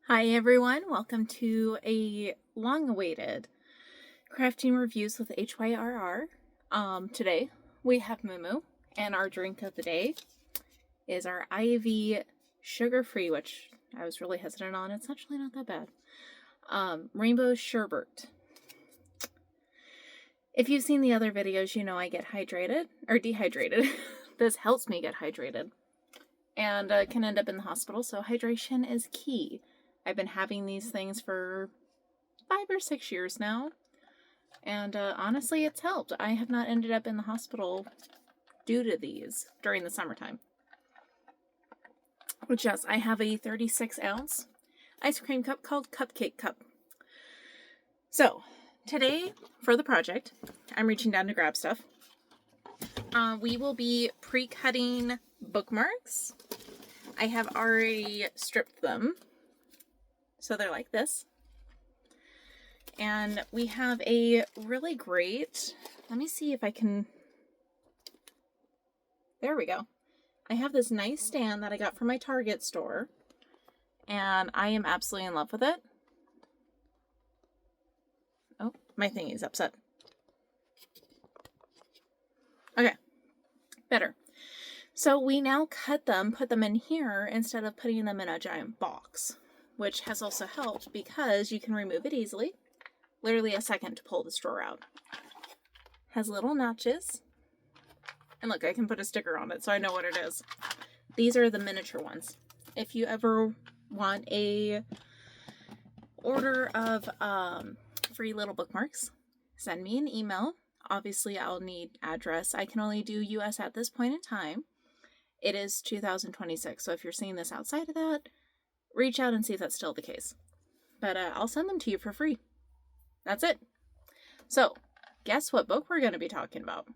Hi everyone, welcome to a long-awaited crafting reviews with HYRR. Today we have Moo, and our drink of the day is our Ivy sugar-free, which I was really hesitant on. It's actually not that bad. Rainbow sherbet. If you've seen the other videos, you know I get hydrated or dehydrated. This helps me get hydrated, and can end up in the hospital. So hydration is key. I've been having these things for 5 or 6 years now, and honestly, it's helped. I have not ended up in the hospital due to these during the summertime. Which, yes, I have a 36-ounce ice cream cup called Cupcake Cup. So, today, for the project, I'm reaching down to grab stuff. We will be pre-cutting bookmarks. I have already stripped them. So they're like this. And we have a really great, let me see if I can, there we go. I have this nice stand that I got from my Target store, and I am absolutely in love with it. Oh, my thingy's upset. Okay, better. So we now cut them, put them in here instead of putting them in a giant box, which has also helped because you can remove it easily. Literally a second to pull this drawer out. Has little notches. And look, I can put a sticker on it so I know what it is. These are the miniature ones. If you ever want a order of free little bookmarks, send me an email. Obviously, I'll need address. I can only do US at this point in time. It is 2026, so if you're seeing this outside of that, reach out and see if that's still the case. But I'll send them to you for free. That's it. So, guess what book we're going to be talking about?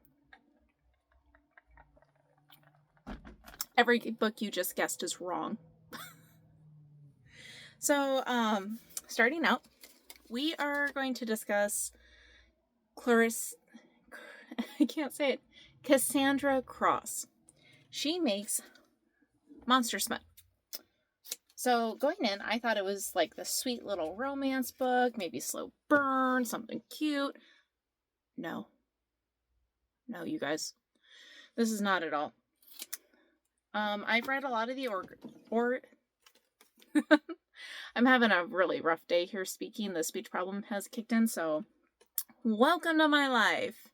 Every book you just guessed is wrong. So, starting out, we are going to discuss Cassandra Cross. She makes Monster Smut. So going in, I thought it was like the sweet little romance book, maybe slow burn, something cute. No, you guys, this is not at all. I've read a lot of the I'm having a really rough day here speaking. The speech problem has kicked in, so welcome to my life.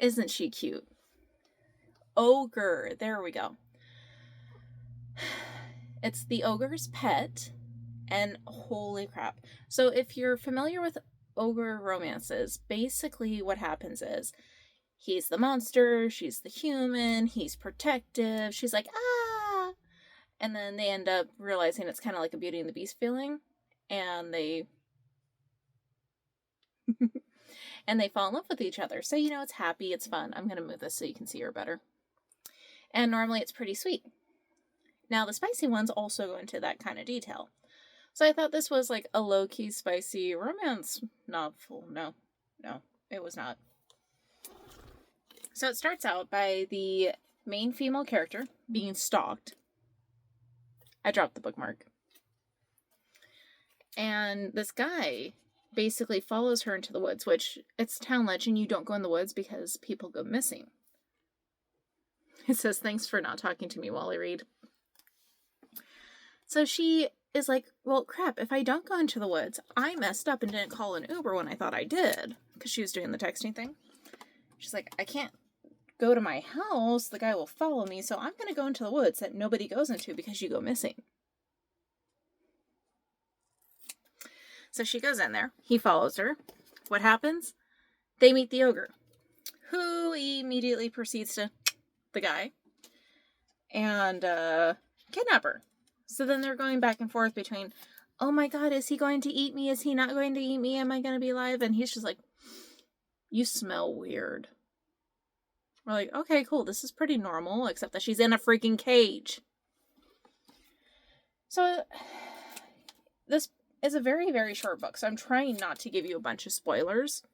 Isn't she cute? Ogre, there we go. It's the ogre's pet, and holy crap. So if you're familiar with ogre romances, basically what happens is he's the monster, she's the human, he's protective, she's like, ah! And then they end up realizing it's kind of like a Beauty and the Beast feeling, and they and they fall in love with each other. So, you know, it's happy, it's fun. I'm going to move this so you can see her better. And normally it's pretty sweet. Now, the spicy ones also go into that kind of detail. So I thought this was like a low-key spicy romance novel. No, it was not. So it starts out by the main female character being stalked. I dropped the bookmark. And this guy basically follows her into the woods, which it's town legend, you don't go in the woods because people go missing. It says, thanks for not talking to me while I read. So she is like, well, crap, if I don't go into the woods, I messed up and didn't call an Uber when I thought I did, because she was doing the texting thing. She's like, I can't go to my house, the guy will follow me, so I'm going to go into the woods that nobody goes into because you go missing. So she goes in there, he follows her. What happens? They meet the ogre, who immediately proceeds to the guy and kidnap her. So then they're going back and forth between, oh my god, is he going to eat me? Is he not going to eat me? Am I going to be alive? And he's just like, you smell weird. We're like, okay, cool. This is pretty normal, except that she's in a freaking cage. So this is a very, very short book. So I'm trying not to give you a bunch of spoilers.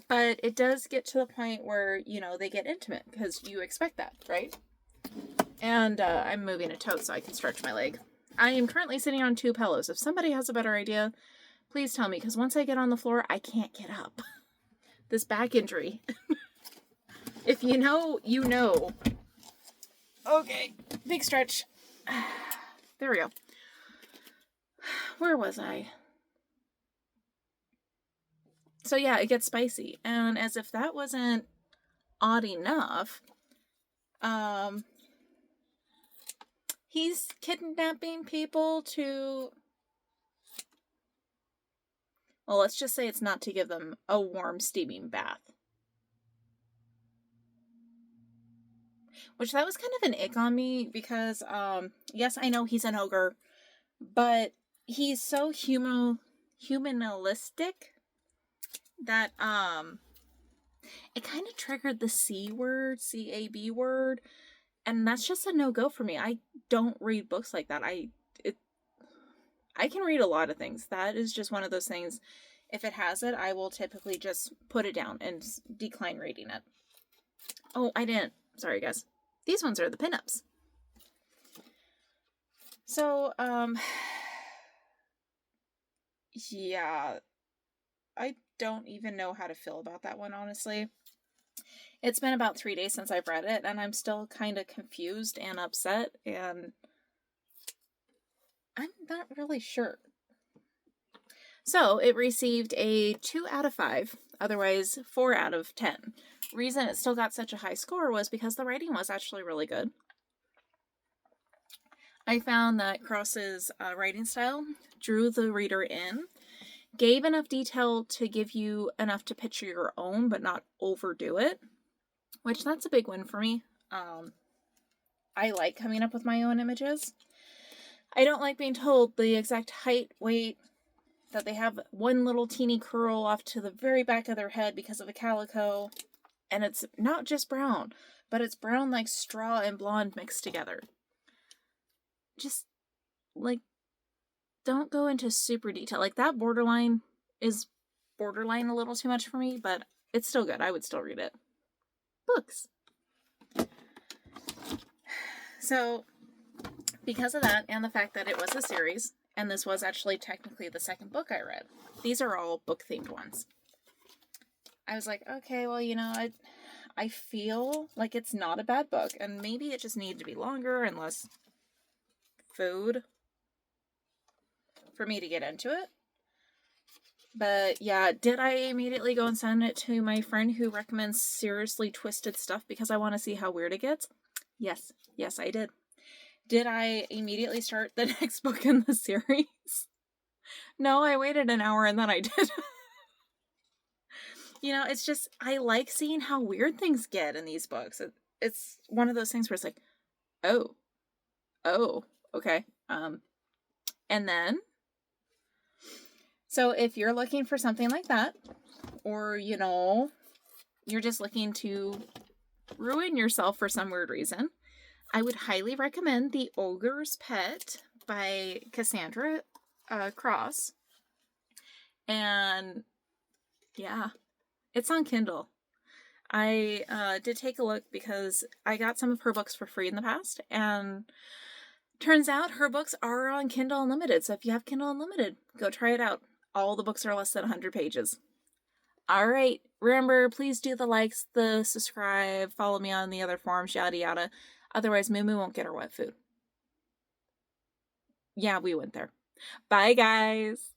But it does get to the point where, you know, they get intimate because you expect that, right? And I'm moving a tote so I can stretch my leg. I am currently sitting on 2 pillows. If somebody has a better idea, please tell me, because once I get on the floor, I can't get up. This back injury. If you know, you know. Okay, big stretch. There we go. Where was I? So yeah, it gets spicy. And as if that wasn't odd enough, he's kidnapping people to... Well, let's just say it's not to give them a warm, steaming bath. Which, that was kind of an ick on me, because, yes, I know he's an ogre, but he's so humanistic that, it kind of triggered the C word, C-A-B word, and that's just a no-go for me. I don't read books like that. I can read a lot of things. That is just one of those things. If it has it, I will typically just put it down and decline reading it. Oh, I didn't. Sorry, guys. These ones are the pinups. So, yeah, I don't even know how to feel about that one, honestly. It's been about 3 days since I've read it, and I'm still kind of confused and upset, and I'm not really sure. So, it received a 2 out of 5, otherwise 4 out of 10. Reason it still got such a high score was because the writing was actually really good. I found that Cross's writing style drew the reader in, gave enough detail to give you enough to picture your own, but not overdo it, which that's a big win for me. I like coming up with my own images. I don't like being told the exact height, weight, that they have one little teeny curl off to the very back of their head because of a calico, and it's not just brown, but it's brown like straw and blonde mixed together. Just, like, don't go into super detail. Like, that borderline is borderline a little too much for me, but it's still good. I would still read it. Books. So, because of that, and the fact that it was a series, and this was actually technically the second book I read, these are all book-themed ones. I was like, okay, well, you know, I feel like it's not a bad book, and maybe it just needed to be longer and less food for me to get into it. But yeah, did I immediately go and send it to my friend who recommends seriously twisted stuff because I want to see how weird it gets? Yes, I did. Did I immediately start the next book in the series? No, I waited an hour and then I did. You know, it's just, I like seeing how weird things get in these books. It's one of those things where it's like, oh, okay. And then, so if you're looking for something like that, or, you know, you're just looking to ruin yourself for some weird reason, I would highly recommend The Ogre's Pet by Cassandra Cross. And yeah, it's on Kindle. I did take a look because I got some of her books for free in the past, and turns out her books are on Kindle Unlimited. So if you have Kindle Unlimited, go try it out. All the books are less than 100 pages. All right. Remember, please do the likes, the subscribe, follow me on the other forums, yada yada. Otherwise, Moo won't get her wet food. Yeah, we went there. Bye, guys.